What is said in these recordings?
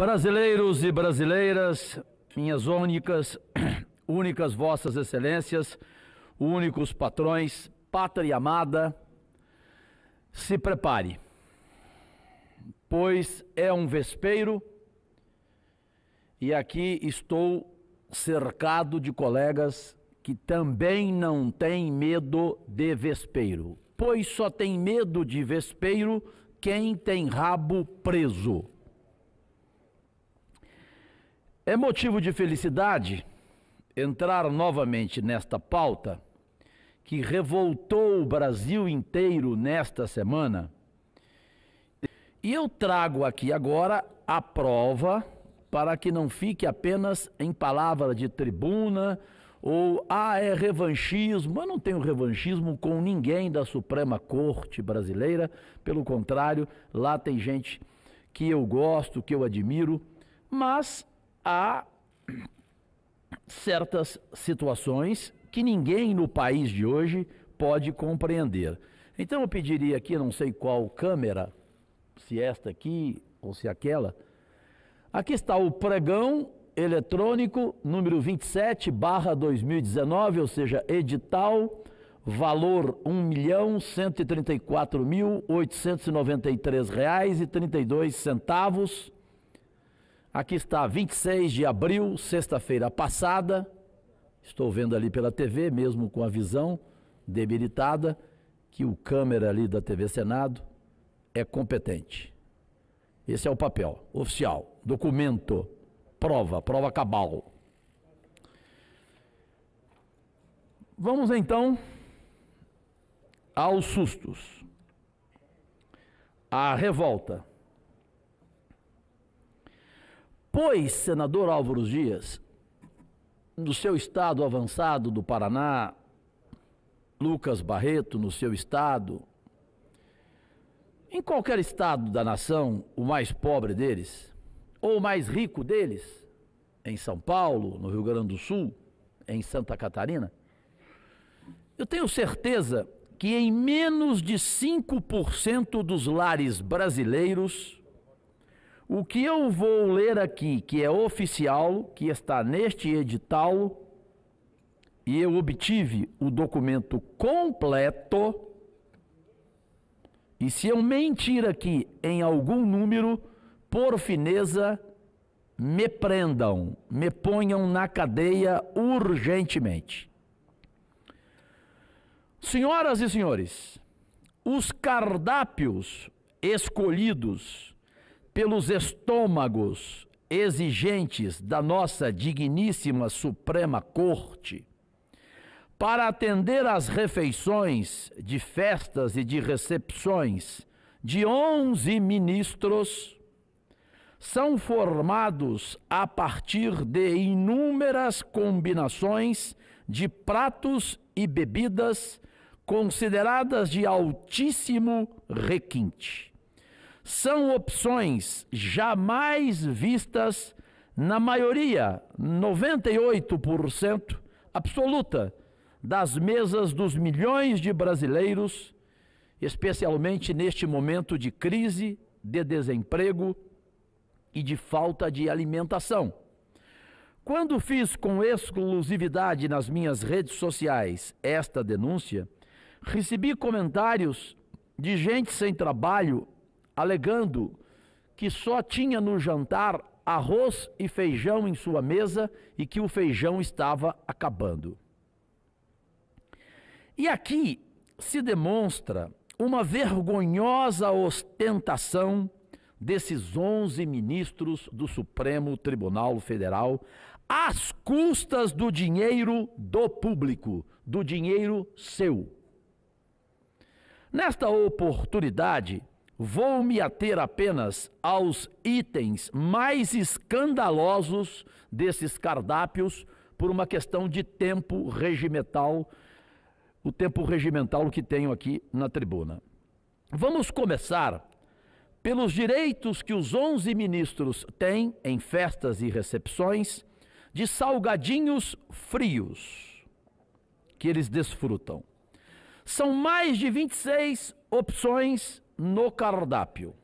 Brasileiros e brasileiras, minhas únicas vossas excelências, únicos patrões, pátria amada, se prepare, pois é um vespeiro e aqui estou cercado de colegas que também não têm medo de vespeiro, pois só tem medo de vespeiro quem tem rabo preso. É motivo de felicidade entrar novamente nesta pauta que revoltou o Brasil inteiro nesta semana. E eu trago aqui agora a prova para que não fique apenas em palavra de tribuna ou, é revanchismo. Eu não tenho revanchismo com ninguém da Suprema Corte brasileira, pelo contrário, lá tem gente que eu gosto, que eu admiro, mas há certas situações que ninguém no país de hoje pode compreender. Então eu pediria aqui, não sei qual câmera, se esta aqui ou se aquela, aqui está o pregão eletrônico número 27/2019, ou seja, edital, valor R$ 1.134.893,32. Aqui está, 26 de abril, sexta-feira passada. Estou vendo ali pela TV, mesmo com a visão debilitada, que o câmera ali da TV Senado é competente. Esse é o papel oficial, documento, prova cabal. Vamos então aos sustos, à revolta. Pois, senador Álvaro Dias, no seu estado avançado do Paraná, Lucas Barreto, no seu estado, em qualquer estado da nação, o mais pobre deles, ou o mais rico deles, em São Paulo, no Rio Grande do Sul, em Santa Catarina, eu tenho certeza que em menos de 5% dos lares brasileiros, o que eu vou ler aqui, que é oficial, que está neste edital, e eu obtive o documento completo, e se eu mentir aqui em algum número, por fineza, me prendam, me ponham na cadeia urgentemente. Senhoras e senhores, os cardápios escolhidos pelos estômagos exigentes da nossa digníssima Suprema Corte para atender às refeições de festas e de recepções de 11 ministros são formados a partir de inúmeras combinações de pratos e bebidas consideradas de altíssimo requinte. São opções jamais vistas na maioria, 98% absoluta, das mesas dos milhões de brasileiros, especialmente neste momento de crise, de desemprego e de falta de alimentação. Quando fiz com exclusividade nas minhas redes sociais esta denúncia, recebi comentários de gente sem trabalho alegando que só tinha no jantar arroz e feijão em sua mesa e que o feijão estava acabando. E aqui se demonstra uma vergonhosa ostentação desses 11 ministros do Supremo Tribunal Federal às custas do dinheiro do público, do dinheiro seu. Nesta oportunidade, vou me ater apenas aos itens mais escandalosos desses cardápios por uma questão de tempo regimental, o tempo regimental que tenho aqui na tribuna. Vamos começar pelos direitos que os 11 ministros têm em festas e recepções de salgadinhos frios que eles desfrutam. São mais de 26 opções no cardápio.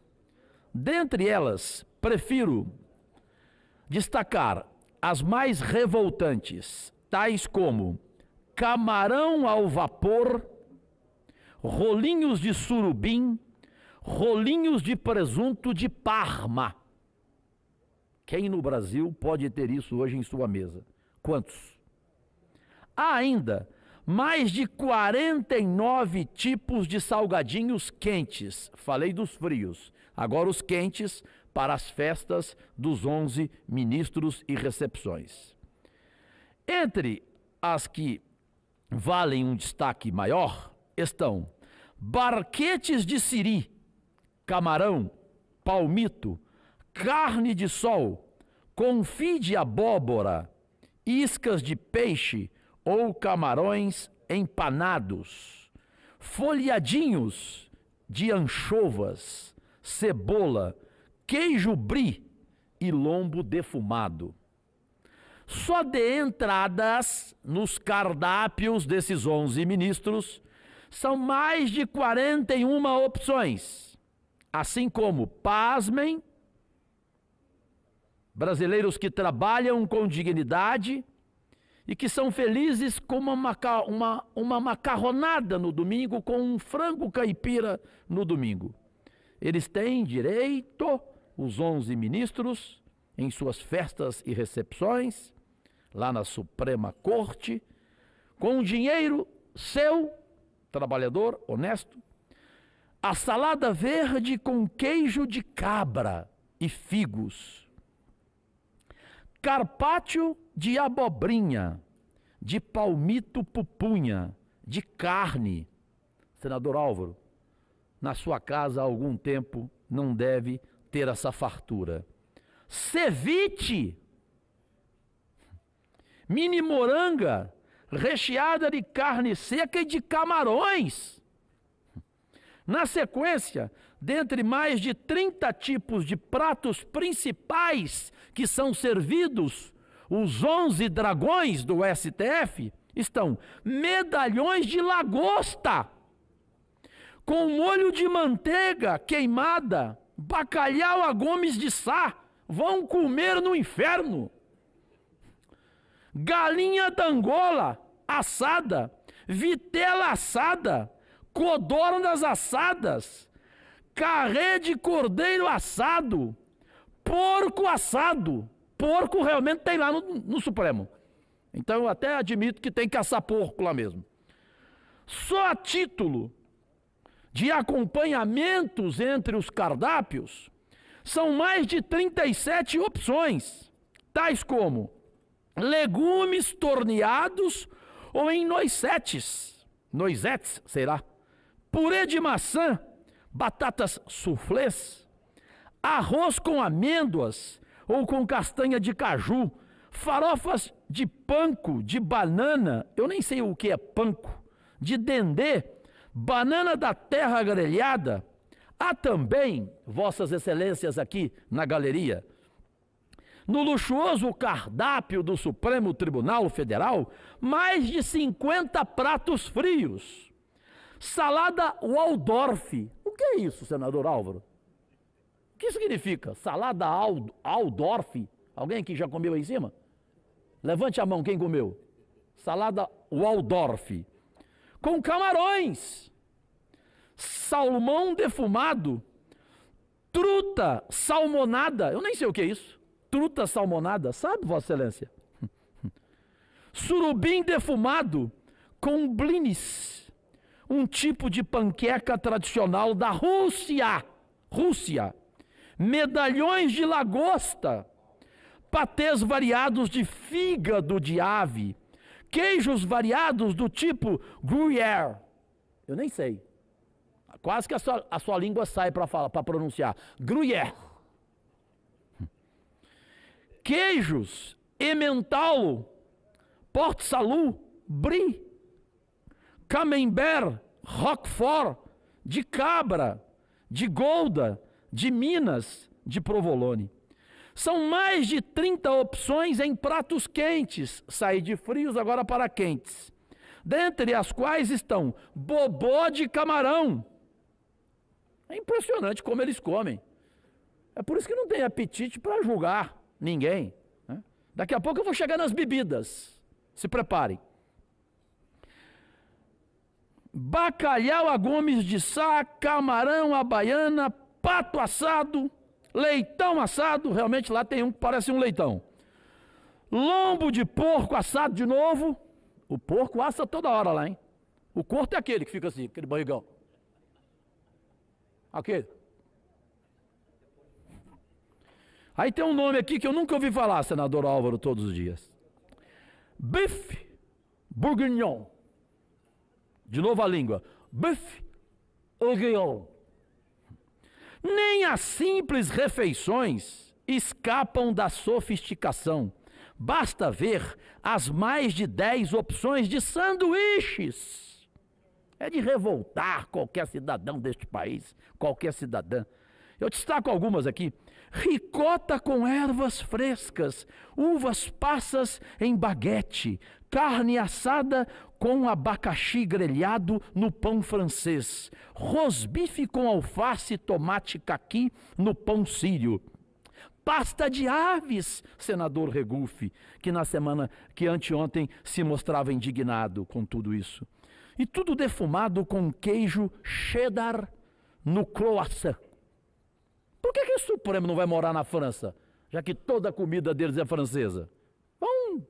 Dentre elas, prefiro destacar as mais revoltantes, tais como camarão ao vapor, rolinhos de surubim, rolinhos de presunto de Parma. Quem no Brasil pode ter isso hoje em sua mesa? Quantos? Há ainda mais de 49 tipos de salgadinhos quentes. Falei dos frios, agora os quentes para as festas dos 11 ministros e recepções. Entre as que valem um destaque maior estão barquetes de siri, camarão, palmito, carne de sol, confit de abóbora, iscas de peixe ou camarões empanados, folhadinhos de anchovas, cebola, queijo brie e lombo defumado. Só de entradas nos cardápios desses 11 ministros são mais de 41 opções, assim como, pasmem, brasileiros que trabalham com dignidade e que são felizes com uma macarronada no domingo, com um frango caipira no domingo. Eles têm direito, os 11 ministros, em suas festas e recepções, lá na Suprema Corte, com dinheiro seu, trabalhador, honesto, a salada verde com queijo de cabra e figos, carpaccio de abobrinha, de palmito pupunha, de carne. Senador Álvaro, na sua casa há algum tempo não deve ter essa fartura. Ceviche, mini moranga, recheada de carne seca e de camarões. Na sequência, dentre mais de 30 tipos de pratos principais que são servidos, os 11 dragões do STF, estão medalhões de lagosta, com molho de manteiga queimada, bacalhau a Gomes de Sá, vão comer no inferno. Galinha d'Angola assada, vitela assada, codornas assadas, carré de cordeiro assado, porco assado. Porco realmente tem lá no Supremo. Então eu até admito que tem caçar porco lá mesmo. Só a título de acompanhamentos entre os cardápios, são mais de 37 opções, tais como legumes torneados ou em noisettes, será? Purê de maçã, batatas soufflés, arroz com amêndoas ou com castanha de caju, farofas de panko, de banana, eu nem sei o que é panko, de dendê, banana da terra grelhada. Há também, vossas excelências aqui na galeria, no luxuoso cardápio do Supremo Tribunal Federal, mais de 50 pratos frios. Salada Waldorf. O que é isso, senador Álvaro? O que significa? Salada Waldorf? Alguém aqui já comeu aí em cima? Levante a mão, quem comeu? Salada Waldorf. Com camarões, salmão defumado, truta salmonada, eu nem sei o que é isso, truta salmonada, sabe, Vossa Excelência? Surubim defumado com blinis, um tipo de panqueca tradicional da Rússia, medalhões de lagosta, patês variados de fígado de ave, queijos variados do tipo Gruyère, eu nem sei, quase que a sua língua sai para pronunciar, Gruyère. Queijos, Emmental, Port Salut, Brie, Camembert, Roquefort, de cabra, de Gouda, de Minas, de provolone. São mais de 30 opções em pratos quentes, saí de frios agora para quentes, dentre as quais estão bobó de camarão. É impressionante como eles comem. É por isso que não tem apetite para julgar. Ninguém. Né? Daqui a pouco eu vou chegar nas bebidas. Se preparem. Bacalhau a Gomes de Sá, camarão à baiana, pato assado, leitão assado, realmente lá tem um que parece um leitão. Lombo de porco assado de novo. O porco assa toda hora lá, hein? O corpo é aquele que fica assim, aquele barrigão. Aquele. Aí tem um nome aqui que eu nunca ouvi falar, senador Álvaro, todos os dias. Bife bourguignon. De novo a língua. Bife bourguignon. Nem as simples refeições escapam da sofisticação. Basta ver as mais de 10 opções de sanduíches. É de revoltar qualquer cidadão deste país, qualquer cidadã. Eu destaco algumas aqui. Ricota com ervas frescas, uvas passas em baguete, carne assada com abacaxi grelhado no pão francês, rosbife com alface e tomate caqui no pão sírio. Pasta de aves, senador Regufe, que anteontem se mostrava indignado com tudo isso. E tudo defumado com queijo cheddar no croissant. Por que o Supremo não vai morar na França, já que toda a comida deles é francesa? Vão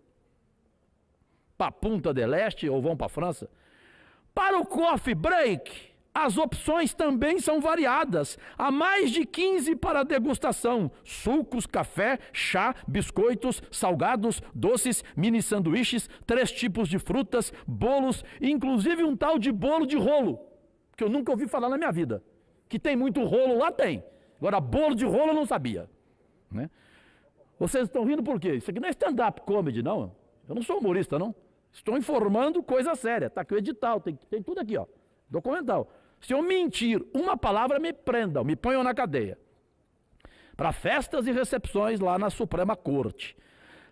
para Punta del Este ou vão para a França? Para o coffee break, as opções também são variadas. Há mais de 15 para degustação. Sucos, café, chá, biscoitos, salgados, doces, mini sanduíches, 3 tipos de frutas, bolos, inclusive um tal de bolo de rolo, que eu nunca ouvi falar na minha vida. Que tem muito rolo lá, tem. Agora, bolo de rolo eu não sabia. Né? Vocês estão rindo por quê? Isso aqui não é stand-up comedy, não. Eu não sou humorista, não. Estou informando coisa séria. Está aqui o edital, tem tudo aqui, ó. Documental. Se eu mentir uma palavra, me prendam, me ponham na cadeia. Para festas e recepções lá na Suprema Corte.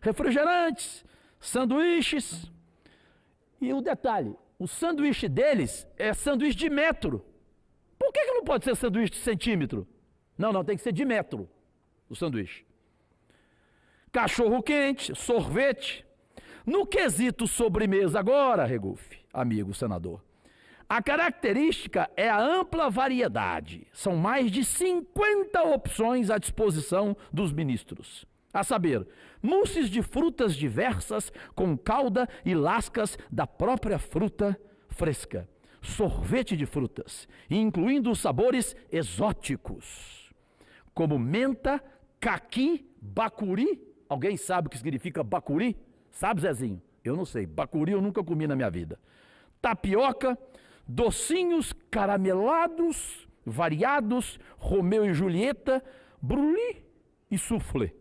Refrigerantes, sanduíches. E o detalhe, o sanduíche deles é sanduíche de metro. Por que não pode ser sanduíche de centímetro? Não, tem que ser de metro, o sanduíche. Cachorro quente, sorvete. No quesito sobremesa agora, Regufe, amigo senador, a característica é a ampla variedade. São mais de 50 opções à disposição dos ministros. A saber, mousses de frutas diversas com calda e lascas da própria fruta fresca. Sorvete de frutas, incluindo os sabores exóticos, como menta, caqui, bacuri. Alguém sabe o que significa bacuri? Sabe, Zezinho? Eu não sei. Bacuri eu nunca comi na minha vida. Tapioca, docinhos caramelados, variados, Romeu e Julieta, brulí e soufflé.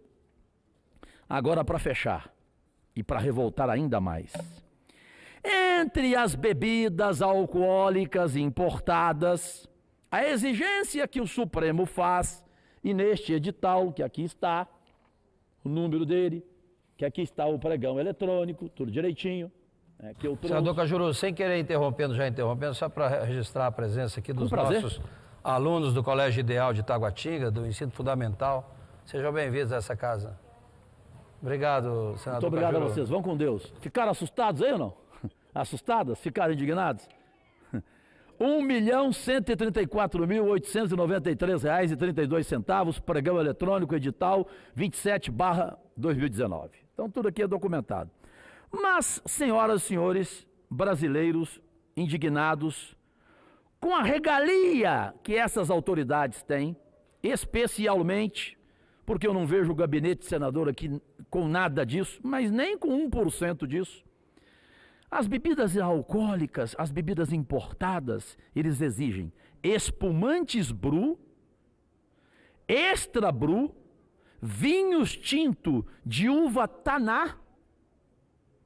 Agora, para fechar e para revoltar ainda mais. Entre as bebidas alcoólicas importadas, a exigência que o Supremo faz, e neste edital, que aqui está, o número dele, que aqui está o pregão eletrônico, tudo direitinho. Que eu trouxe. Senador Cajuru, sem querer interrompendo, só para registrar a presença aqui dos nossos alunos do Colégio Ideal de Taguatinga, do ensino fundamental. Sejam bem-vindos a essa casa. Obrigado, senador. Muito obrigado Cajuru. a vocês. Vão com Deus. Ficaram assustados aí ou não? Assustadas? Ficaram indignados? R$ 1.134.893,32, pregão eletrônico, edital 27/2019. Então tudo aqui é documentado. Mas, senhoras e senhores brasileiros indignados, com a regalia que essas autoridades têm, especialmente, porque eu não vejo o gabinete de senador aqui com nada disso, mas nem com 1% disso, as bebidas alcoólicas, as bebidas importadas, eles exigem espumantes Bru, extra Bru, vinhos tinto de uva Taná.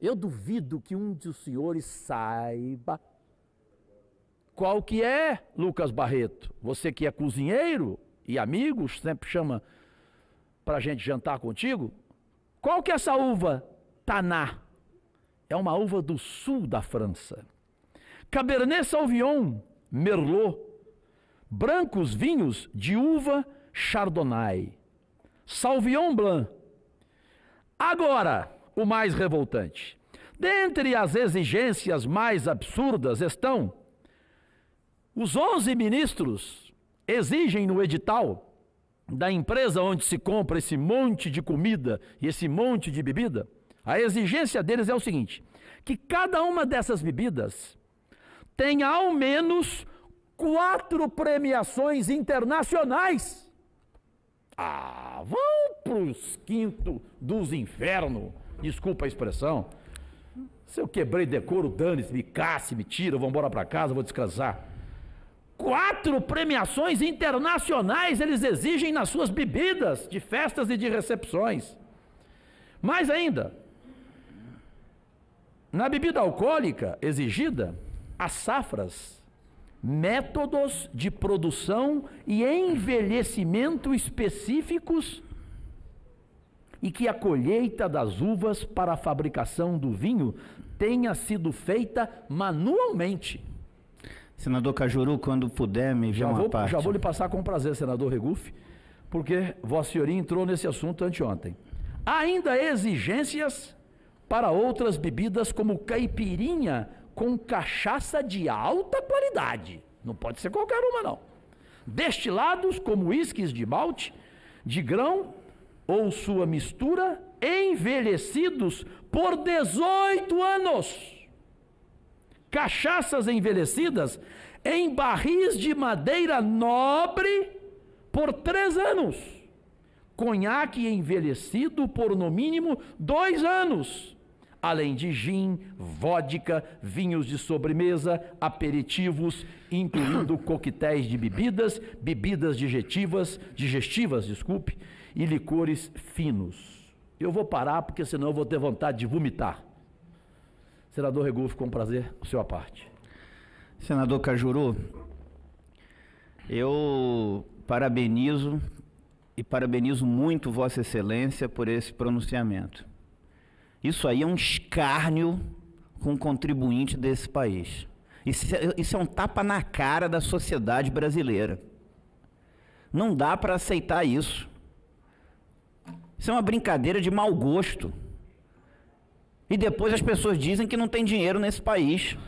Eu duvido que um dos senhores saiba qual que é, Lucas Barreto. Você que é cozinheiro e amigo, sempre chama pra gente jantar contigo. Qual que é essa uva Taná? É uma uva do sul da França. Cabernet Sauvignon, Merlot, brancos vinhos de uva Chardonnay, Sauvignon Blanc Agora, o mais revoltante. Dentre as exigências mais absurdas estão: os 11 ministros exigem no edital da empresa onde se compra esse monte de comida e esse monte de bebida, a exigência deles é o seguinte: que cada uma dessas bebidas tenha ao menos 4 premiações internacionais. Ah, vão pros quintos dos infernos, desculpa a expressão. Se eu quebrei decoro, dane-se, me casse, me tira, vou embora para casa, vou descansar. 4 premiações internacionais eles exigem nas suas bebidas de festas e de recepções. Mais ainda, na bebida alcoólica exigida, as safras, métodos de produção e envelhecimento específicos, e que a colheita das uvas para a fabricação do vinho tenha sido feita manualmente. Senador Cajuru, quando puder, me enviar uma parte. Já vou lhe passar com prazer, senador Regufe, porque Vossa Senhoria entrou nesse assunto anteontem. Há ainda exigências para outras bebidas, como caipirinha com cachaça de alta qualidade. Não pode ser qualquer uma, não. Destilados, como uísques de malte, de grão ou sua mistura, envelhecidos por 18 anos. Cachaças envelhecidas em barris de madeira nobre por 3 anos. Conhaque envelhecido por no mínimo 2 anos. Além de gin, vodka, vinhos de sobremesa, aperitivos, incluindo coquetéis de bebidas, bebidas digestivas, e licores finos. Eu vou parar, porque senão eu vou ter vontade de vomitar. Senador Regufe, com prazer, o seu à parte. Senador Cajuru, eu parabenizo muito Vossa Excelência por esse pronunciamento. Isso aí é um escárnio com o contribuinte desse país. Isso é um tapa na cara da sociedade brasileira. Não dá para aceitar isso. Isso é uma brincadeira de mau gosto. E depois as pessoas dizem que não tem dinheiro nesse país.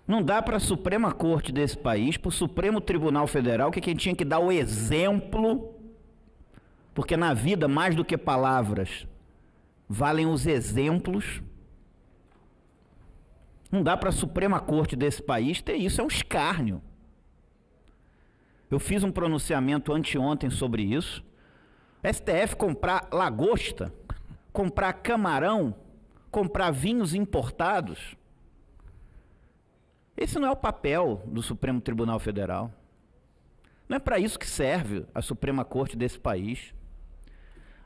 Não dá para a Suprema Corte desse país, para o Supremo Tribunal Federal, que quem tinha que dar o exemplo, porque na vida, mais do que palavras, valem os exemplos. Não dá para a Suprema Corte desse país ter isso, é um escárnio. Eu fiz um pronunciamento anteontem sobre isso. STF comprar lagosta, comprar camarão, comprar vinhos importados. Esse não é o papel do Supremo Tribunal Federal. Não é para isso que serve a Suprema Corte desse país.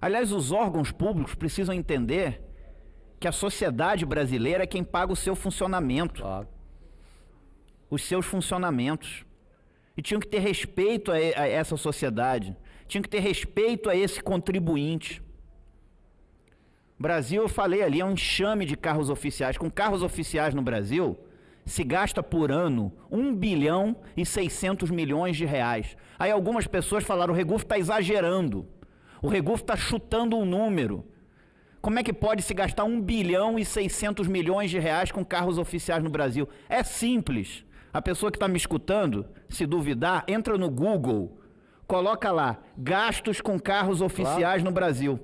Aliás, os órgãos públicos precisam entender que a sociedade brasileira é quem paga o seu funcionamento. Os seus funcionamentos. E tinham que ter respeito a essa sociedade. Tinham que ter respeito a esse contribuinte. Brasil, eu falei ali, é um enxame de carros oficiais. Com carros oficiais no Brasil, se gasta por ano 1 bilhão e 600 milhões de reais. Aí algumas pessoas falaram, o Regufe está exagerando. O Regufe está chutando um número. Como é que pode se gastar 1 bilhão e 600 milhões de reais com carros oficiais no Brasil? É simples. A pessoa que está me escutando, se duvidar, entra no Google, coloca lá, gastos com carros oficiais no Brasil.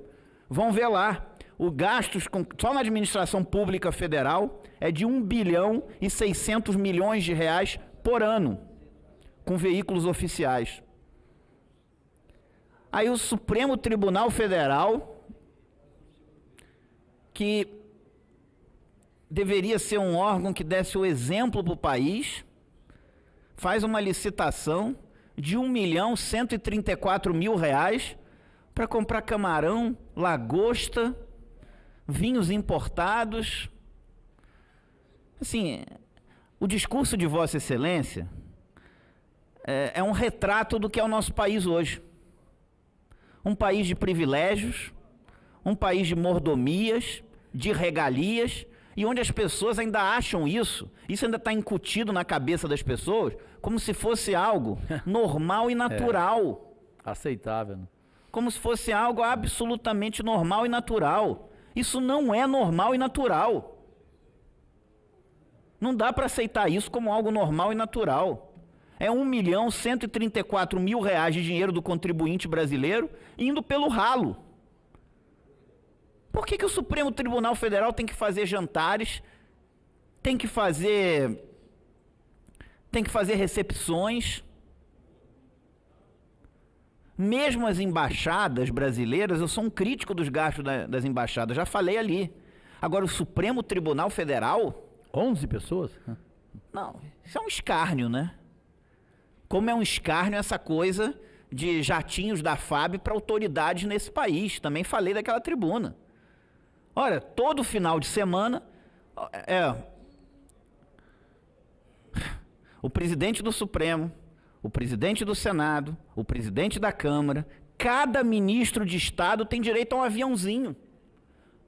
Vão ver lá. O gastos só na administração pública federal é de 1 bilhão e 600 milhões de reais por ano, com veículos oficiais. Aí o Supremo Tribunal Federal, que deveria ser um órgão que desse o exemplo para o país, faz uma licitação de 1.134.000 reais para comprar camarão, lagosta, vinhos importados. Assim, o discurso de Vossa Excelência é um retrato do que é o nosso país hoje. Um país de privilégios, um país de mordomias, de regalias, e onde as pessoas ainda acham isso ainda está incutido na cabeça das pessoas, como se fosse algo normal e natural. Aceitável, né? como se fosse algo absolutamente normal e natural. Isso não é normal e natural. Não dá para aceitar isso como algo normal e natural. É R$1.134.000 de dinheiro do contribuinte brasileiro indo pelo ralo. Por que o Supremo Tribunal Federal tem que fazer jantares, tem que fazer recepções? Mesmo as embaixadas brasileiras, eu sou um crítico dos gastos das embaixadas, já falei ali. Agora, o Supremo Tribunal Federal... 11 pessoas? Não, isso é um escárnio, né? Como é um escárnio essa coisa de jatinhos da FAB para autoridades nesse país. Também falei daquela tribuna. Olha, todo final de semana... o presidente do Supremo, o presidente do Senado, o presidente da Câmara, cada ministro de Estado tem direito a um aviãozinho.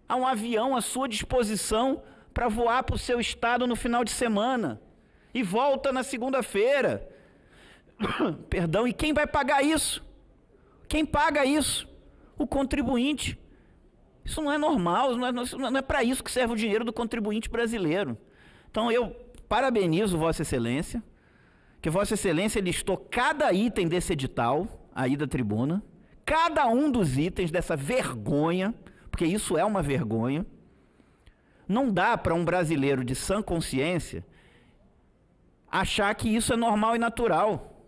A um avião à sua disposição para voar para o seu estado no final de semana. E volta na segunda-feira. Perdão, e quem vai pagar isso? Quem paga isso? O contribuinte. Isso não é normal, não é para isso que serve o dinheiro do contribuinte brasileiro. Então eu parabenizo Vossa Excelência, que Vossa Excelência listou cada item desse edital, aí da tribuna, cada um dos itens dessa vergonha, porque isso é uma vergonha. Não dá para um brasileiro de sã consciência achar que isso é normal e natural.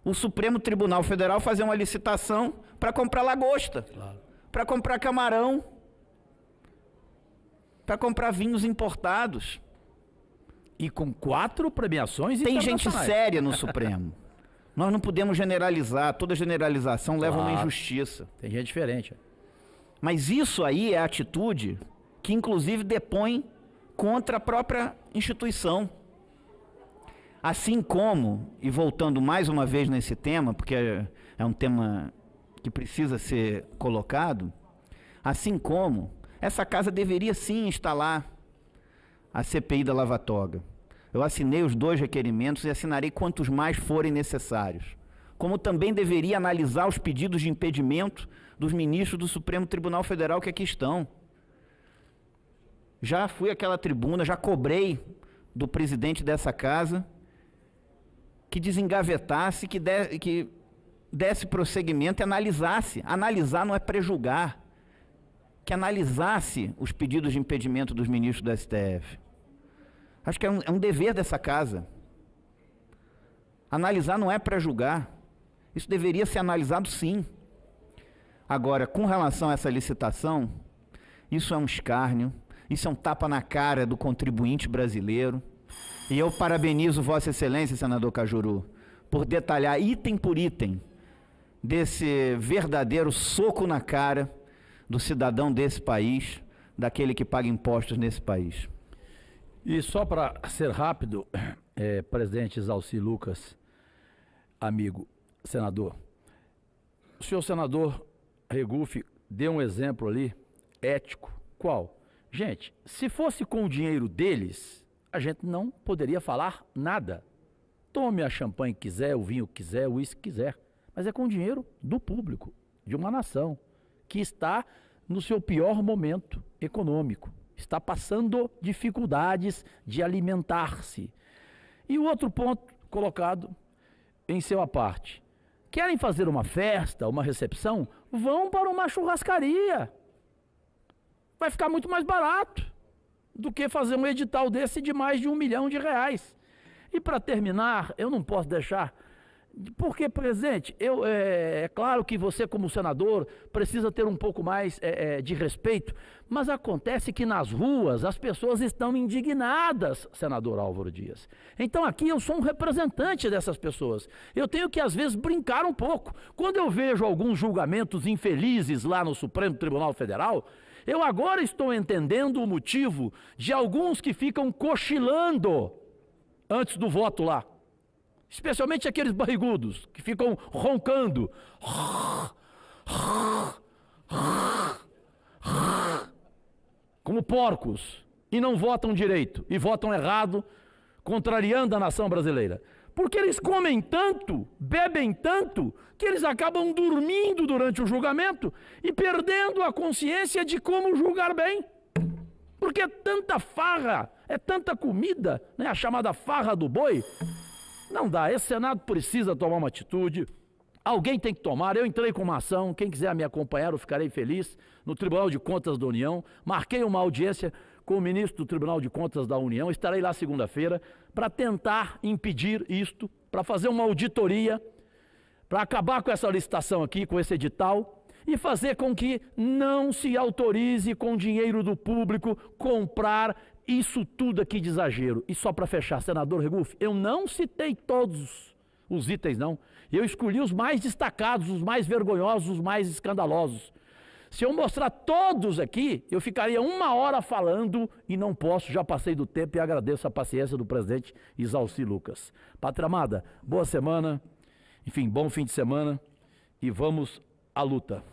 O Supremo Tribunal Federal fazer uma licitação para comprar lagosta, claro, para comprar camarão, para comprar vinhos importados. E com 4 premiações Tem gente séria no Supremo. Nós não podemos generalizar, toda generalização leva a uma injustiça. Tem gente diferente. Mas isso aí é a atitude que inclusive depõe contra a própria instituição. Assim como, e voltando mais uma vez nesse tema, porque é um tema que precisa ser colocado, assim como essa casa deveria sim instalar a CPI da Lava Toga. Eu assinei os 2 requerimentos e assinarei quantos mais forem necessários. Como também deveria analisar os pedidos de impedimento dos ministros do Supremo Tribunal Federal que aqui estão. Já fui àquela tribuna, já cobrei do presidente dessa casa que desengavetasse, que desse prosseguimento e analisasse. Analisar não é prejulgar. Que analisasse os pedidos de impedimento dos ministros do STF. Acho que é um dever dessa casa. Analisar não é prejulgar. Isso deveria ser analisado sim. Agora, com relação a essa licitação, isso é um escárnio. Isso é um tapa na cara do contribuinte brasileiro. E eu parabenizo Vossa Excelência, senador Cajuru, por detalhar item por item desse verdadeiro soco na cara do cidadão desse país, daquele que paga impostos nesse país. E só para ser rápido, presidente Exalci Lucas, amigo senador, o senhor senador Regufe deu um exemplo ali, ético. Qual? Gente, se fosse com o dinheiro deles, a gente não poderia falar nada. Tome a champanhe que quiser, o vinho que quiser, o uísque que quiser. Mas é com o dinheiro do público, de uma nação, que está no seu pior momento econômico. Está passando dificuldades de alimentar-se. E o outro ponto colocado em seu à parte. Querem fazer uma festa, uma recepção? Vão para uma churrascaria. Vai ficar muito mais barato do que fazer um edital desse de mais de R$1 milhão. E para terminar, eu não posso deixar, porque, presidente, é claro que você como senador precisa ter um pouco mais de respeito, mas acontece que nas ruas as pessoas estão indignadas, senador Álvaro Dias. Então aqui eu sou um representante dessas pessoas. Eu tenho que às vezes brincar um pouco. Quando eu vejo alguns julgamentos infelizes lá no Supremo Tribunal Federal, eu agora estou entendendo o motivo de alguns que ficam cochilando antes do voto lá. Especialmente aqueles barrigudos que ficam roncando. Como porcos. E não votam direito. E votam errado, contrariando a nação brasileira. Porque eles comem tanto, bebem tanto, que eles acabam dormindo durante o julgamento e perdendo a consciência de como julgar bem. Porque é tanta farra, é tanta comida, né? A chamada farra do boi. Não dá, esse Senado precisa tomar uma atitude. Alguém tem que tomar. Eu entrei com uma ação, quem quiser me acompanhar, eu ficarei feliz, no Tribunal de Contas da União. Marquei uma audiência com o ministro do Tribunal de Contas da União, estarei lá segunda-feira, para tentar impedir isto, para fazer uma auditoria, para acabar com essa licitação aqui, com esse edital, e fazer com que não se autorize com dinheiro do público comprar isso tudo aqui de exagero. E só para fechar, senador Regufe, eu não citei todos os itens, não. Eu escolhi os mais destacados, os mais vergonhosos, os mais escandalosos. Se eu mostrar todos aqui, eu ficaria 1 hora falando e não posso, já passei do tempo e agradeço a paciência do presidente Isalci Lucas. Pátria amada, boa semana, enfim, bom fim de semana e vamos à luta.